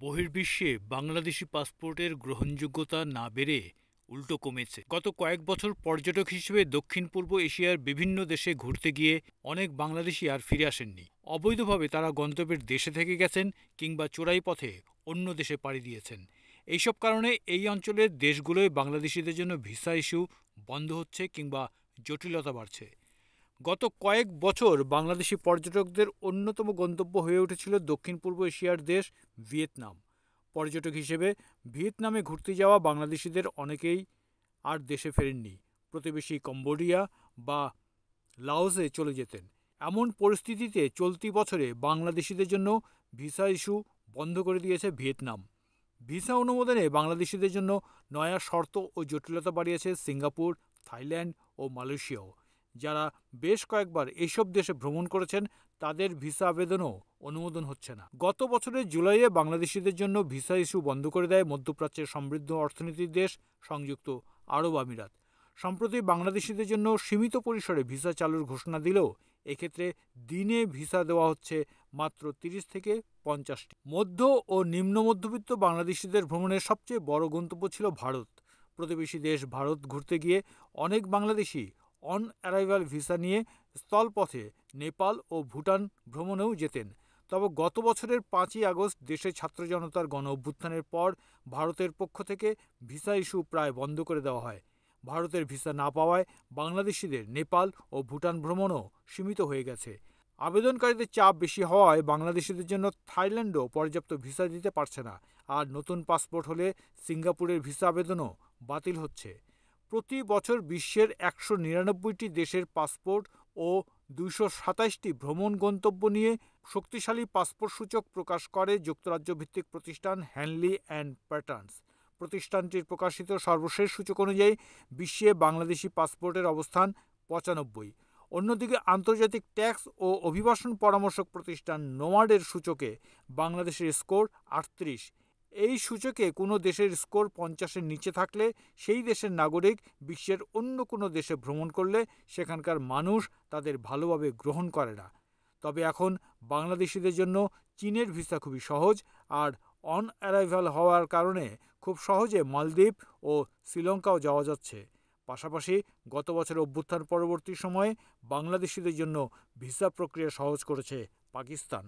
বহির্বিশ্বে বাংলাদেশি পাসপোর্টের গ্রহণযোগ্যতা না বেড়ে উল্টো কমেছে। গত কয়েক বছর পর্যটক হিসেবে দক্ষিণ পূর্ব এশিয়ার বিভিন্ন দেশে ঘুরতে গিয়ে অনেক বাংলাদেশি আর ফিরে আসেননি। অবৈধভাবে তারা গন্তব্যের দেশে থেকে গেছেন কিংবা চোরাই পথে অন্য দেশে পাড়ি দিয়েছেন। এইসব কারণে এই অঞ্চলের দেশগুলোয় বাংলাদেশিদের জন্য ভিসা ইস্যু বন্ধ হচ্ছে কিংবা জটিলতা বাড়ছে। গত কয়েক বছর বাংলাদেশি পর্যটকদের অন্যতম গন্তব্য হয়ে উঠেছিল দক্ষিণ পূর্ব এশিয়ার দেশ ভিয়েতনাম। পর্যটক হিসেবে ভিয়েতনামে ঘুরতে যাওয়া বাংলাদেশিদের অনেকেই আর দেশে ফেরেননি, প্রতিবেশী কম্বোডিয়া বা লাওসে চলে যেতেন। এমন পরিস্থিতিতে চলতি বছরে বাংলাদেশিদের জন্য ভিসা ইস্যু বন্ধ করে দিয়েছে ভিয়েতনাম। ভিসা অনুমোদনে বাংলাদেশিদের জন্য নয়া শর্ত ও জটিলতা বাড়িয়েছে সিঙ্গাপুর, থাইল্যান্ড ও মালয়েশিয়াও। যারা বেশ কয়েকবার এইসব দেশে ভ্রমণ করেছেন তাদের ভিসা আবেদনও অনুমোদন হচ্ছে না। গত বছরের জুলাইয়ে বাংলাদেশিদের জন্য ভিসা ইস্যু বন্ধ করে দেয় মধ্যপ্রাচ্যের সমৃদ্ধ অর্থনীতির দেশ সংযুক্ত আরব আমিরাত। সম্প্রতি বাংলাদেশিদের জন্য সীমিত পরিসরে ভিসা চালুর ঘোষণা দিলেও এক্ষেত্রে দিনে ভিসা দেওয়া হচ্ছে মাত্র 30 থেকে 50টি। মধ্য ও নিম্ন মধ্যবিত্ত বাংলাদেশিদের ভ্রমণের সবচেয়ে বড় গন্তব্য ছিল ভারত। প্রতিবেশী দেশ ভারত ঘুরতে গিয়ে অনেক বাংলাদেশি অন অ্যারাইভাল ভিসা নিয়ে স্থলপথে নেপাল ও ভুটান ভ্রমণেও যেতেন। তবে গত বছরের 5ই আগস্ট দেশে ছাত্র জনতার গণ অভ্যুত্থানের পর ভারতের পক্ষ থেকে ভিসা ইস্যু প্রায় বন্ধ করে দেওয়া হয়। ভারতের ভিসা না পাওয়ায় বাংলাদেশিদের নেপাল ও ভুটান ভ্রমণও সীমিত হয়ে গেছে। আবেদনকারীদের চাপ বেশি হওয়ায় বাংলাদেশিদের জন্য থাইল্যান্ডও পর্যাপ্ত ভিসা দিতে পারছে না। আর নতুন পাসপোর্ট হলে সিঙ্গাপুরের ভিসা আবেদনও বাতিল হচ্ছে। প্রতি বছর বিশ্বের 199টি দেশের পাসপোর্ট ও 227টি ভ্রমণ গন্তব্য নিয়ে শক্তিশালী পাসপোর্ট সূচক প্রকাশ করে যুক্তরাজ্য ভিত্তিক প্রতিষ্ঠান হ্যানলি অ্যান্ড প্যাটার্নস। প্রতিষ্ঠানটির প্রকাশিত সর্বশেষ সূচক অনুযায়ী বিশ্বে বাংলাদেশি পাসপোর্টের অবস্থান 95। অন্যদিকে আন্তর্জাতিক ট্যাক্স ও অভিবাসন পরামর্শক প্রতিষ্ঠান নোমাডের সূচকে বাংলাদেশের স্কোর 38। এই সূচকে কোনো দেশের স্কোর 50-এর নিচে থাকলে সেই দেশের নাগরিক বিশ্বের অন্য কোনো দেশে ভ্রমণ করলে সেখানকার মানুষ তাদের ভালোভাবে গ্রহণ করে না। তবে এখন বাংলাদেশিদের জন্য চীনের ভিসা খুবই সহজ, আর অন অ্যারাইভাল হওয়ার কারণে খুব সহজে মালদ্বীপ ও শ্রীলঙ্কাও যাওয়া যাচ্ছে। পাশাপাশি গত বছর অভ্যুত্থান পরবর্তী সময়ে বাংলাদেশিদের জন্য ভিসা প্রক্রিয়া সহজ করেছে পাকিস্তান।